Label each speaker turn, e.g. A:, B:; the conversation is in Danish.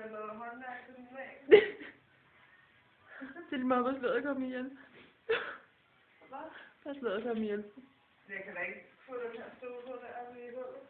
A: have lavet håndværk til den væg.
B: Det er lige meget, hvor slået komme ihjel.
A: Hvad?
B: Der er slået komme ihjel.
A: Jeg kan da ikke få den her stol på der, vi i gulvet.